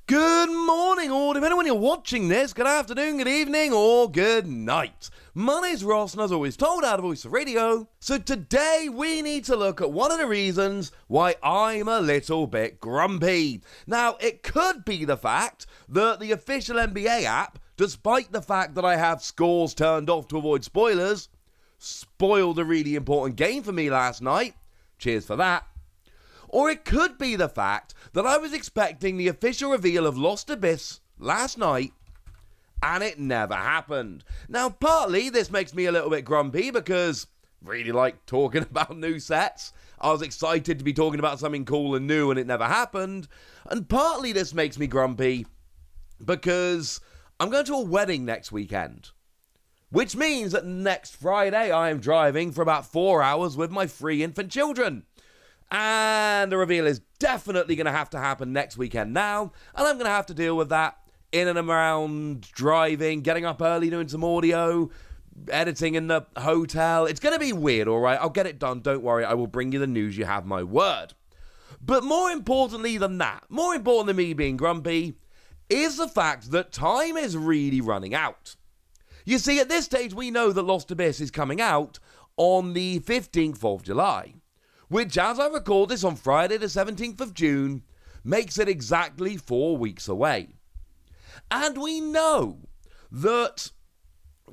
Good morning, or depending on when you're watching this, good afternoon, good evening, or good night. My name's Ross, and as always told out of Voice of Radio. So today we need to look at one of the reasons why I'm a little bit grumpy. Now, it could be the fact that the official NBA app, despite the fact that I have scores turned off to avoid spoilers, spoiled a really important game for me last night. Cheers for that. Or it could be the fact that I was expecting the official reveal of Lost Abyss last night, and it never happened. Now, partly this makes me a little bit grumpy because I really like talking about new sets. I was excited to be talking about something cool and new, and it never happened. And partly this makes me grumpy because I'm going to a wedding next weekend. Which means that next Friday I am driving for about 4 hours with my 3 infant children. And the reveal is definitely going to happen next weekend now. And I'm going to have to deal with that in and around driving, getting up early, doing some audio, editing in the hotel. It's going to be weird, all right? I'll get it done. Don't worry. I will bring you the news. You have my word. But more importantly than that, more important than me being grumpy, is the fact that time is really running out. You see, at this stage, we know that Lost Abyss is coming out on the 15th of July. Which, as I record this on Friday the 17th of June, makes it exactly 4 weeks away. And we know that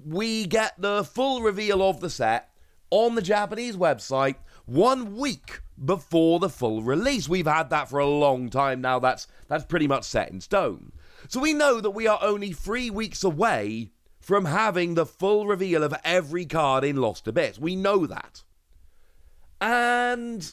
we get the full reveal of the set on the Japanese website 1 week before the full release. We've had that for a long time now. That's pretty much set in stone. So we know that we are only 3 weeks away from having the full reveal of every card in Lost Abyss. We know that. And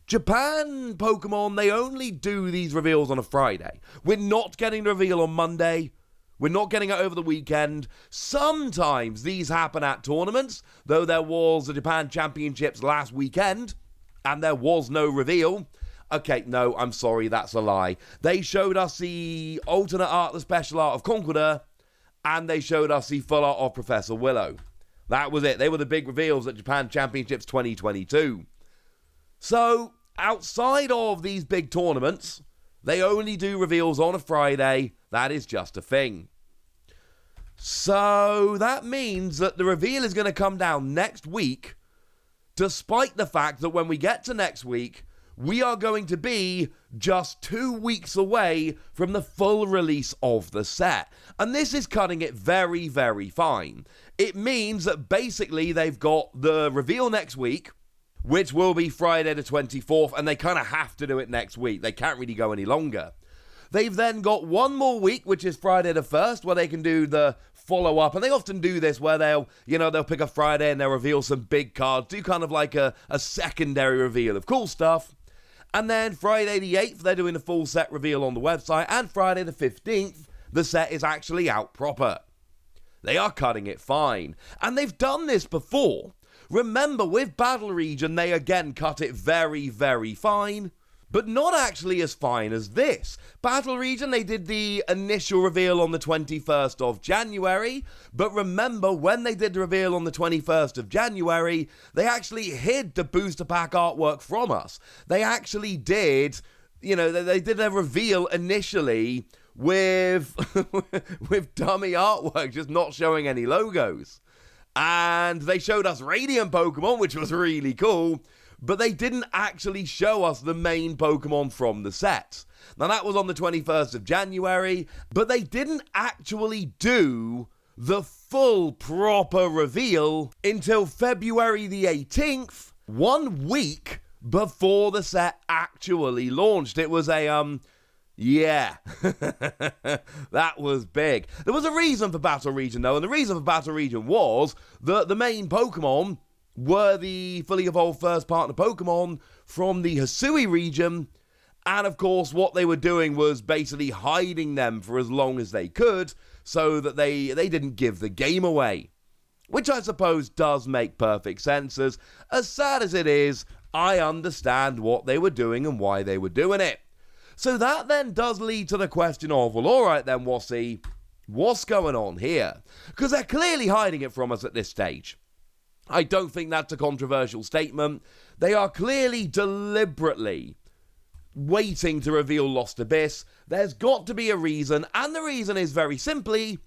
Japan Pokemon, they only do these reveals on a Friday. We're not getting the reveal on Monday. We're not getting it over the weekend. Sometimes these happen at tournaments, though there was the Japan Championships last weekend, and there was no reveal. Okay, no, I'm sorry, that's a lie. They showed us the alternate art, the special art of Conqueror, and they showed us the full art of Professor Willow. That was it. They were the big reveals at Japan Championships 2022. So, outside of these big tournaments, they only do reveals on a Friday. That is just a thing. So, that means that the reveal is going to come down next week, despite the fact that when we get to next week, we are going to be just 2 weeks away from the full release of the set. And this is cutting it very, very fine. It means that basically they've got the reveal next week, which will be Friday the 24th, and they kind of have to do it next week. They can't really go any longer. They've then got 1 more week, which is Friday the 1st, where they can do the follow-up. And they often do this where they'll pick a Friday and they'll reveal some big cards, do kind of like a secondary reveal of cool stuff. And then Friday the 8th, they're doing the full set reveal on the website. And Friday the 15th, the set is actually out proper. They are cutting it fine. And they've done this before. Remember, with Battle Region, they again cut it very, very fine. But not actually as fine as this. Battle Region, they did the initial reveal on the 21st of January. But remember, when they did the reveal on the 21st of January, they actually hid the booster pack artwork from us. They actually did, they did a reveal initially with dummy artwork, just not showing any logos. And they showed us Radiant Pokemon, which was really cool. But they didn't actually show us the main Pokemon from the set. Now, that was on the 21st of January, but they didn't actually do the full proper reveal until February the 18th, 1 week before the set actually launched. It was that was big. There was a reason for Battle Region, though, and the reason for Battle Region was that the main Pokemon were the fully evolved first partner Pokemon from the Hisui region, and of course what they were doing was basically hiding them for as long as they could so that they didn't give the game away. Which I suppose does make perfect sense, as sad as it is, I understand what they were doing and why they were doing it. So that then does lead to the question of, well, alright then, Wassy, what's going on here? Because they're clearly hiding it from us at this stage. I don't think that's a controversial statement. They are clearly deliberately waiting to reveal Lost Abyss. There's got to be a reason, and the reason is very simply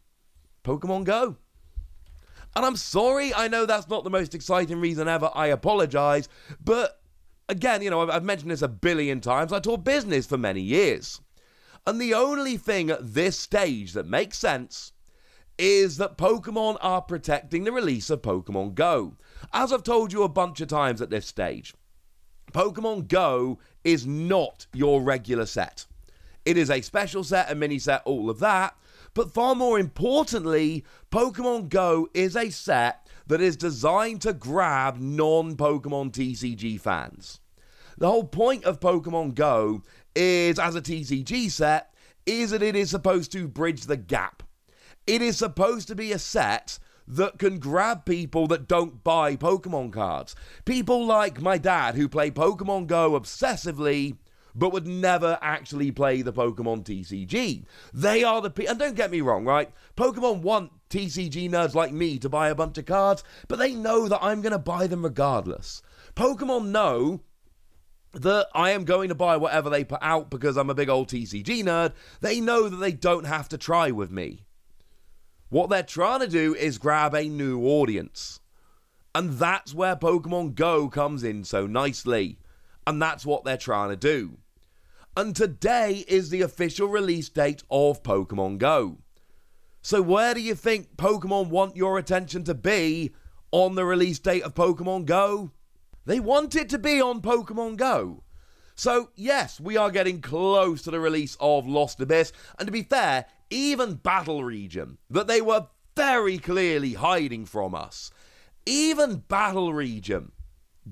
Pokemon Go. And I'm sorry, I know that's not the most exciting reason ever, I apologize, but again, I've mentioned this a billion times, I taught business for many years. And the only thing at this stage that makes sense is that Pokemon are protecting the release of Pokemon Go. As I've told you a bunch of times at this stage, Pokemon Go is not your regular set. It is a special set, a mini set, all of that. But far more importantly, Pokemon Go is a set that is designed to grab non-Pokemon TCG fans. The whole point of Pokemon Go is, as a TCG set, is that it is supposed to bridge the gap. It is supposed to be a set that can grab people that don't buy Pokemon cards. People like my dad who play Pokemon Go obsessively, but would never actually play the Pokemon TCG. They are the people, and don't get me wrong, right? Pokemon want TCG nerds like me to buy a bunch of cards, but they know that I'm going to buy them regardless. Pokemon know that I am going to buy whatever they put out because I'm a big old TCG nerd. They know that they don't have to try with me. What they're trying to do is grab a new audience. And that's where Pokemon Go comes in so nicely. And that's what they're trying to do. And today is the official release date of Pokemon Go. So where do you think Pokemon want your attention to be on the release date of Pokemon Go? They want it to be on Pokemon Go. So yes, we are getting close to the release of Lost Abyss. And to be fair, even Battle Region, that they were very clearly hiding from us, even Battle Region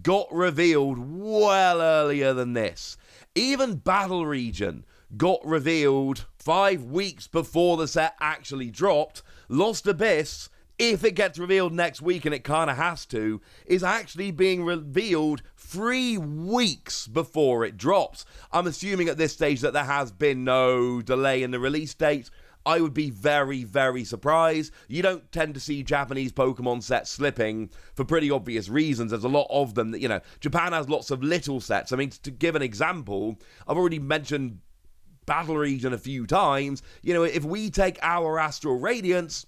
got revealed well earlier than this. Even Battle Region got revealed 5 weeks before the set actually dropped. Lost Abyss, if it gets revealed next week, and it kind of has to, is actually being revealed 3 weeks before it drops. I'm assuming at this stage that there has been no delay in the release date. I would be very, very surprised. You don't tend to see Japanese Pokemon sets slipping for pretty obvious reasons. There's a lot of them that, Japan has lots of little sets. I mean, to give an example, I've already mentioned Battle Region a few times. If we take our Astral Radiance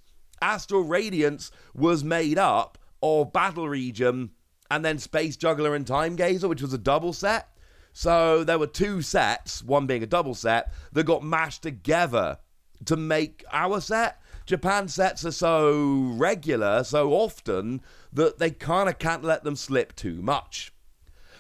was made up of Battle Region and then Space Juggler and Time Gazer, which was a double set. So there were 2 sets, one being a double set, that got mashed together to make our set. Japan sets are so regular, so often, that they kind of can't let them slip too much.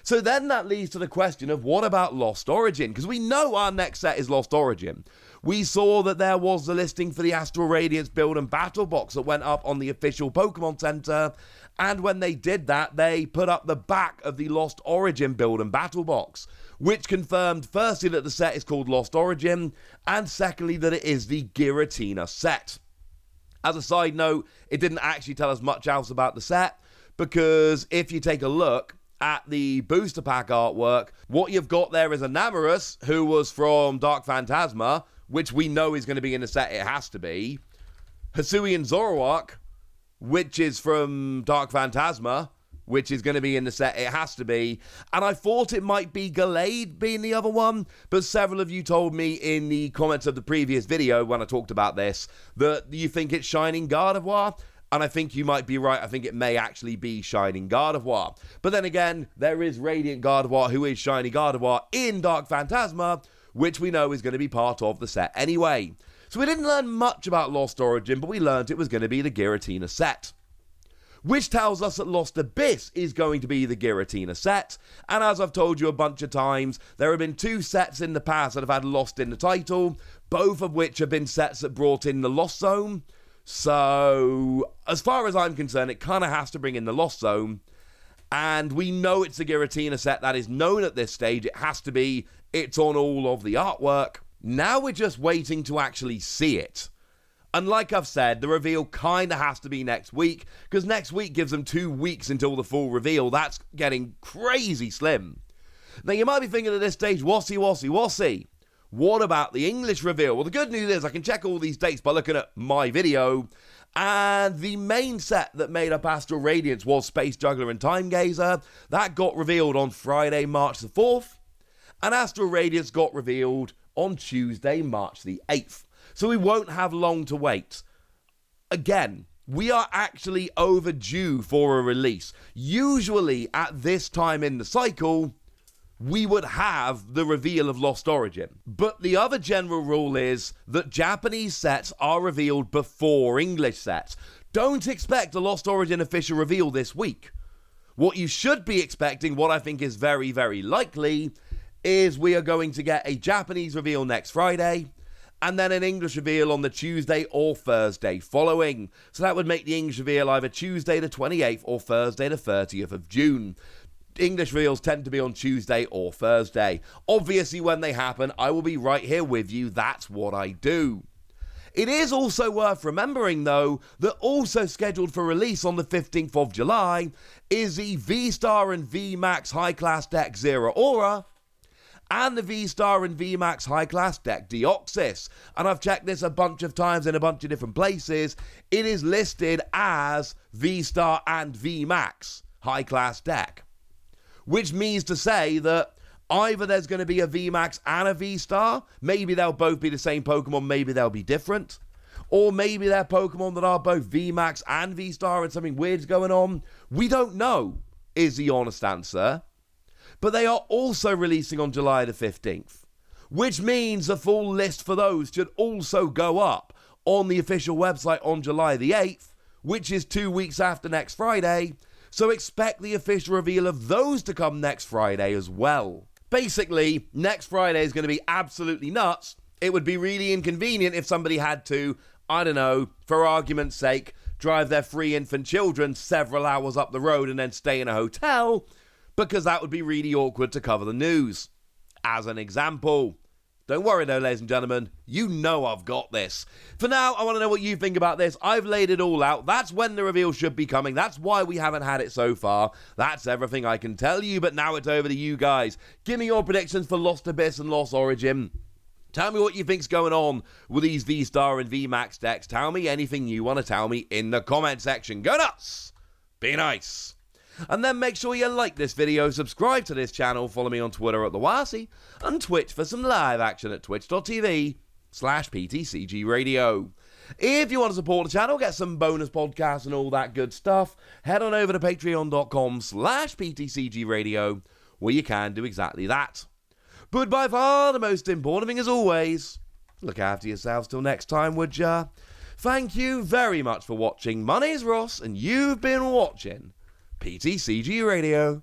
So then that leads to the question of what about Lost Origin? Because we know our next set is Lost Origin. We saw that there was the listing for the Astral Radiance Build and Battle Box that went up on the official Pokemon Center, and when they did that, they put up the back of the Lost Origin Build and Battle Box, which confirmed firstly that the set is called Lost Origin, and secondly that it is the Giratina set. As a side note, it didn't actually tell us much else about the set, because if you take a look at the booster pack artwork, what you've got there is Enamorus, who was from Dark Phantasma, which we know is going to be in the set, it has to be. Hisuian Zoroark, which is from Dark Phantasma, which is going to be in the set, it has to be. And I thought it might be Gallade being the other one, but several of you told me in the comments of the previous video when I talked about this that you think it's Shining Gardevoir, and I think you might be right. I think it may actually be Shining Gardevoir. But then again, there is Radiant Gardevoir, who is Shiny Gardevoir in Dark Phantasma, which we know is going to be part of the set anyway. So we didn't learn much about Lost Origin, but we learned it was going to be the Giratina set, which tells us that Lost Abyss is going to be the Giratina set. And as I've told you a bunch of times, there have been 2 sets in the past that have had Lost in the title, both of which have been sets that brought in the Lost Zone. So, as far as I'm concerned, it kind of has to bring in the Lost Zone. And we know it's the Giratina set, that is known at this stage. It has to be. It's on all of the artwork. Now we're just waiting to actually see it. And like I've said, the reveal kind of has to be next week, because next week gives them 2 weeks until the full reveal. That's getting crazy slim. Now you might be thinking at this stage, Wossy, what about the English reveal? Well, the good news is I can check all these dates by looking at my video, and the main set that made up Astral Radiance was Space Juggler and Time Gazer. That got revealed on Friday, March the 4th. and Astral Radiance got revealed on Tuesday, March the 8th. So we won't have long to wait. Again, we are actually overdue for a release. Usually at this time in the cycle, we would have the reveal of Lost Origin. But the other general rule is that Japanese sets are revealed before English sets. Don't expect a Lost Origin official reveal this week. What you should be expecting, what I think is very, very likely, is we are going to get a Japanese reveal next Friday, and then an English reveal on the Tuesday or Thursday following. So that would make the English reveal either Tuesday the 28th or Thursday the 30th of June. English reveals tend to be on Tuesday or Thursday. Obviously, when they happen, I will be right here with you. That's what I do. It is also worth remembering, though, that also scheduled for release on the 15th of July is the V-Star and V-Max high-class deck Zero Aura, and the V-Star and V-Max high-class deck Deoxys. And I've checked this a bunch of times in a bunch of different places. It is listed as V-Star and V-Max high-class deck, which means to say that either there's going to be a VMAX and a V-Star, maybe they'll both be the same Pokemon, maybe they'll be different, or maybe they're Pokemon that are both VMAX and V-Star and something weird's going on. We don't know, is the honest answer. But they are also releasing on July the 15th, which means the full list for those should also go up on the official website on July the 8th, which is 2 weeks after next Friday. So expect the official reveal of those to come next Friday as well. Basically, next Friday is going to be absolutely nuts. It would be really inconvenient if somebody had to, I don't know, for argument's sake, drive their 3 infant children several hours up the road and then stay in a hotel, because that would be really awkward to cover the news. As an example. Don't worry though, ladies and gentlemen, you know I've got this. For now, I want to know what you think about this. I've laid it all out. That's when the reveal should be coming. That's why we haven't had it so far. That's everything I can tell you, but now it's over to you guys. Give me your predictions for Lost Abyss and Lost Origin. Tell me what you think's going on with these V-Star and V-Max decks. Tell me anything you want to tell me in the comment section. Go nuts! Be nice! And then make sure you like this video, subscribe to this channel, follow me on Twitter at TheWasi, and Twitch for some live action at twitch.tv/PTCG Radio. If you want to support the channel, get some bonus podcasts and all that good stuff, head on over to patreon.com/PTCG Radio, where you can do exactly that. But by far the most important thing as always, look after yourselves till next time, would ya? Thank you very much for watching. My name's Ross, and you've been watching PTCG Radio.